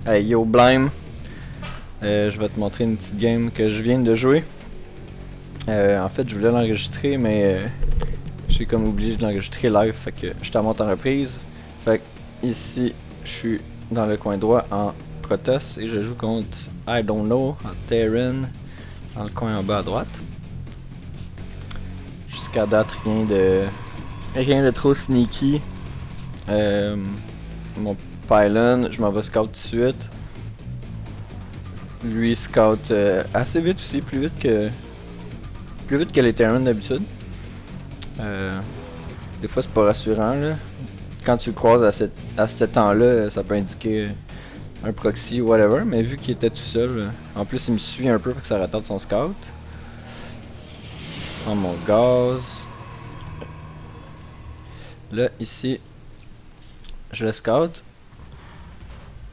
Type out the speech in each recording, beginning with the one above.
Hey yo Blime, je vais te montrer une petite game que je viens de jouer. En fait, je voulais l'enregistrer, mais j'ai comme oublié de l'enregistrer live, fait que je te montre en reprise. Fait que ici, je suis dans le coin droit en Protoss et je joue contre I Don't Know en Terran dans le coin en bas à droite. Jusqu'à date, rien de trop sneaky. Mon pylon, je m'en vais scout tout de suite. Lui scout assez vite aussi, plus vite que les Terran d'habitude. Des fois c'est pas rassurant là. Quand tu le croises à ce temps-là, ça peut indiquer un proxy ou whatever, mais vu qu'il était tout seul, en plus il me suit un peu pour que ça retarde son scout. Prends mon gaz. Là ici, je le scout.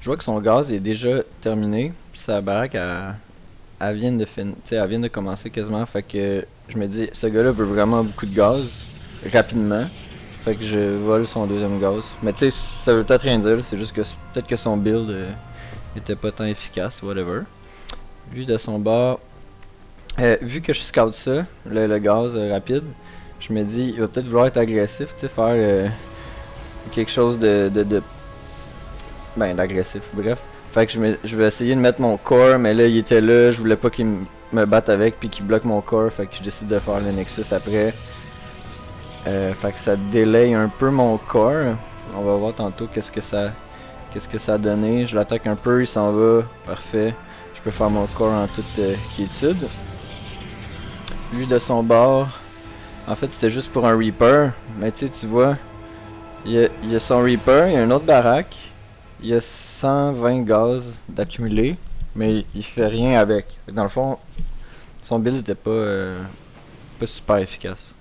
Je vois que son gaz est déjà terminé, puis sa baraque elle vient de commencer quasiment, fait que je me dis ce gars-là veut vraiment beaucoup de gaz rapidement. Fait que je vole son deuxième gaz. Mais tu sais, ça veut peut-être rien dire, c'est juste que peut-être que son build était pas tant efficace, whatever. Lui de son bord, vu que je scout ça, le gaz rapide, je me dis il va peut-être vouloir être agressif, tu sais, faire quelque chose ben d'agressif, bref. Fait que je vais essayer de mettre mon core, mais là il était là, je voulais pas qu'il me batte avec puis qu'il bloque mon core, fait que je décide de faire le Nexus après. Fait que ça délaye un peu mon core. On va voir tantôt qu'est-ce que ça a donné. Je l'attaque un peu, il s'en va, parfait. Je peux faire mon core en toute quiétude. Lui de son bord, en fait c'était juste pour un Reaper, mais tu vois, il y a son Reaper, il y a une autre baraque, il y a 120 gaz d'accumuler, mais il fait rien avec. Dans le fond, son build était pas super efficace.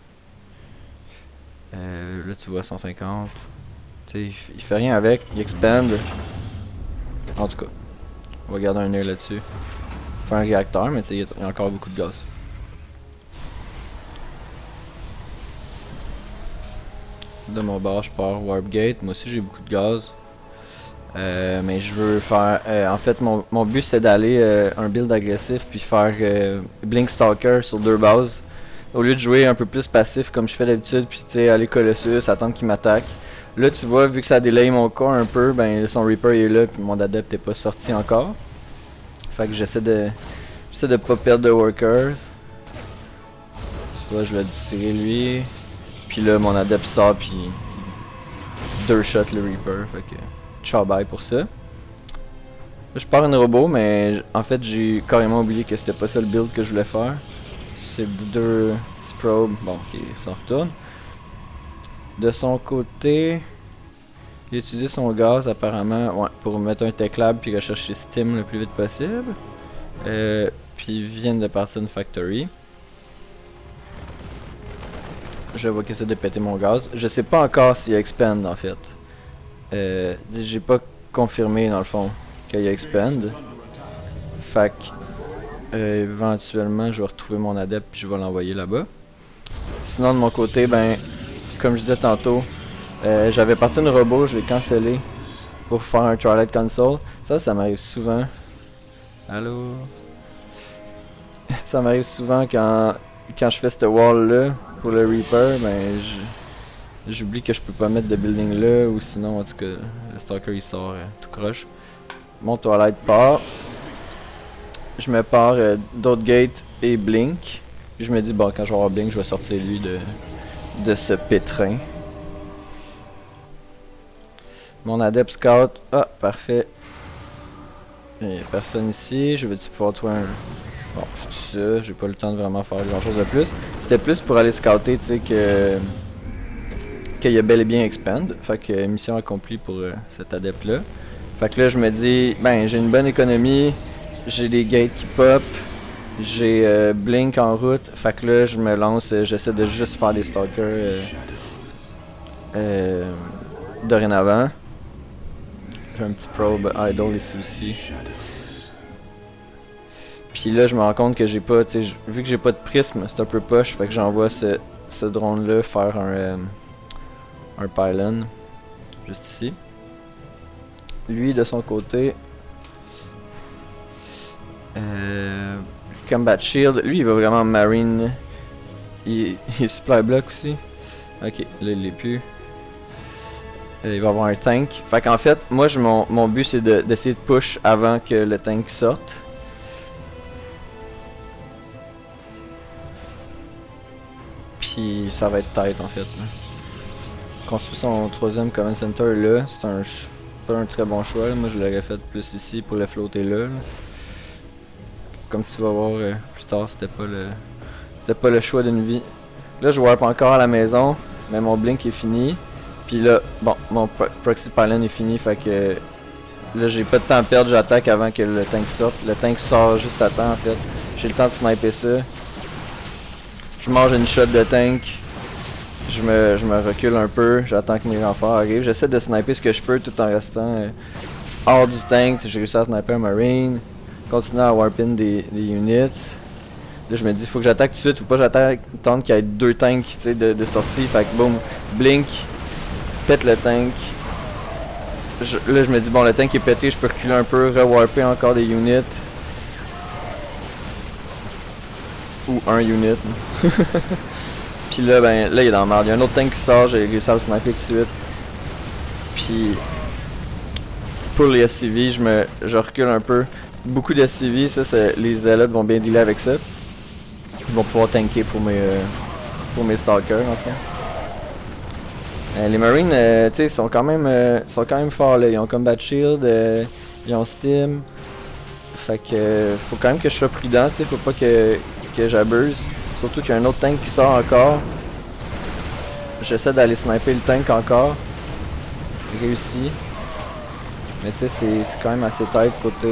Là tu vois 150. Il fait rien avec, il expand. En tout cas, on va garder un œil là-dessus. Pas un réacteur, mais il y a encore beaucoup de gaz. De mon bord, je pars Warp Gate. Moi aussi, j'ai beaucoup de gaz. Mais je veux faire. En fait, mon but c'est d'aller un build agressif puis faire Blink Stalker sur 2 bases. Au lieu de jouer un peu plus passif comme je fais d'habitude, puis tu sais, aller Colossus, attendre qu'il m'attaque. Là, tu vois, vu que ça délaye mon corps un peu, ben son Reaper est là, puis mon adepte est pas sorti encore. Fait que j'essaie de pas perdre de workers. Tu vois, je vais tirer lui. Puis là, mon adepte sort, puis 2 shots le Reaper. Fait que ciao bye pour ça. Là, je pars un robot, mais en fait, j'ai carrément oublié que c'était pas ça le build que je voulais faire. C'est 2 petits probes. Bon, ok, ça retourne. De son côté, il a utilisé son gaz apparemment, ouais, pour mettre un tech lab puis rechercher Steam le plus vite possible. Puis ils viennent de partir d'une factory. Je vois qu'il essaie de péter mon gaz. Je sais pas encore s'il expand en fait. J'ai pas confirmé dans le fond qu'il expand. Fait que éventuellement je vais retrouver mon adepte puis je vais l'envoyer là-bas. Sinon de mon côté, ben comme je disais tantôt, j'avais parti un robot, je l'ai cancellé pour faire un Twilight Console. Ça m'arrive souvent. Allô? Ça m'arrive souvent quand je fais cette wall là pour le Reaper, ben j'oublie que je peux pas mettre de building là, ou sinon en tout cas le Stalker il sort tout croche. Mon Twilight part. Je me pars d'autres gates et Blink. Puis je me dis bon, quand je vais avoir Blink, je vais sortir lui de ce pétrin. Mon Adept Scout. Ah, parfait. Il n'y a personne ici. Je vais-tu pouvoir trouver un. Bon, je suis tout ça. J'ai pas le temps de vraiment faire grand chose de plus. C'était plus pour aller scouter, tu sais, qu'il y a bel et bien Expand. Fait que mission accomplie pour cet adepte là. Fait que là, je me dis, ben, j'ai une bonne économie. J'ai des gates qui pop. J'ai Blink en route. Fait que là, je me lance. J'essaie de juste faire des stalkers dorénavant. J'ai un petit probe idle ici aussi. Puis là, je me rends compte que j'ai pas, tu sais, vu que j'ai pas de prisme, c'est un peu poche, fait que j'envoie ce drone là faire un pylon juste ici. Lui de son côté, Combat Shield, lui il va vraiment Marine. Il est Supply Block aussi. Ok, là il l'est plus. Il va avoir un tank. Fait qu'en fait, moi mon but c'est d'essayer de push avant que le tank sorte. Puis ça va être tight en fait. Là. Construire son troisième command center là, c'est pas un très bon choix. Là. Moi je l'aurais fait plus ici pour le flotter là. Comme tu vas voir plus tard, c'était pas le choix d'une vie. Là je warp encore à la maison, mais mon blink est fini. Puis là, bon, mon proxy pylon est fini, fait que là j'ai pas de temps à perdre, j'attaque avant que le tank sorte. Le tank sort juste à temps en fait. J'ai le temps de sniper ça. Je mange une shot de tank. Je me recule un peu, j'attends que mes renforts arrivent. J'essaie de sniper ce que je peux tout en restant hors du tank. J'ai réussi à sniper un marine. Continuer à warp in des units. Là je me dis faut que j'attaque tout de suite ou pas j'attaque tant qu'il y ait deux tanks de sortie. Fait que boum, blink, pète le tank. Là je me dis bon le tank est pété, je peux reculer un peu, rewarper encore des units. Ou un unit. Puis là ben là il est dans la merde. Il y a un autre tank qui sort, j'ai réussi à le sniper tout de suite. Puis pour les SCV, je recule un peu. Beaucoup de SCV, ça c'est les zealots vont bien dealer avec ça. Ils vont pouvoir tanker pour mes stalkers en fait. Les marines, tu sais, sont quand même forts là. Ils ont combat shield, ils ont steam. Fait que faut quand même que je sois prudent, tu sais, faut pas que j'abuse. Surtout qu'il y a un autre tank qui sort encore. J'essaie d'aller sniper le tank encore. J'ai réussi. Mais tu sais, c'est quand même assez tight côté.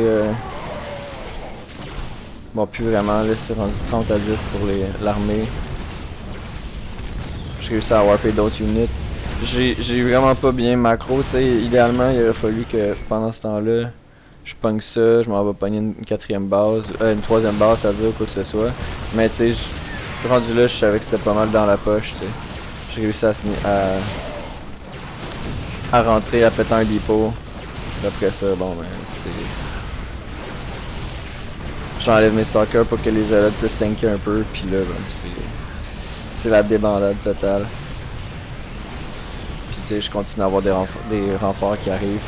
Bon, plus vraiment, là, c'est rendu 30 à 10 pour l'armée. J'ai réussi à warper d'autres units. J'ai vraiment pas bien macro, tu sais, idéalement il aurait fallu que pendant ce temps-là, je pogne ça, je m'en vais pogner une quatrième base, une troisième base, c'est-à-dire quoi que ce soit. Mais tu sais, rendu là, je savais que c'était pas mal dans la poche, tu sais. J'ai réussi à rentrer, à péter un dépôt. Après ça, bon ben, c'est... J'enlève mes stalkers pour que les alliés puissent tanker un peu, puis là, ben, c'est la débandade totale. Puis tu sais, je continue à avoir des renforts qui arrivent.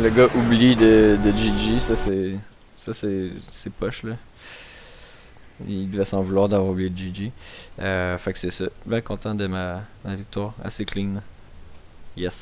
Le gars oublie de GG, ça c'est poche là. Il devait s'en vouloir d'avoir oublié de GG. Fait que c'est ça. Bien content de ma victoire, assez clean. Yes.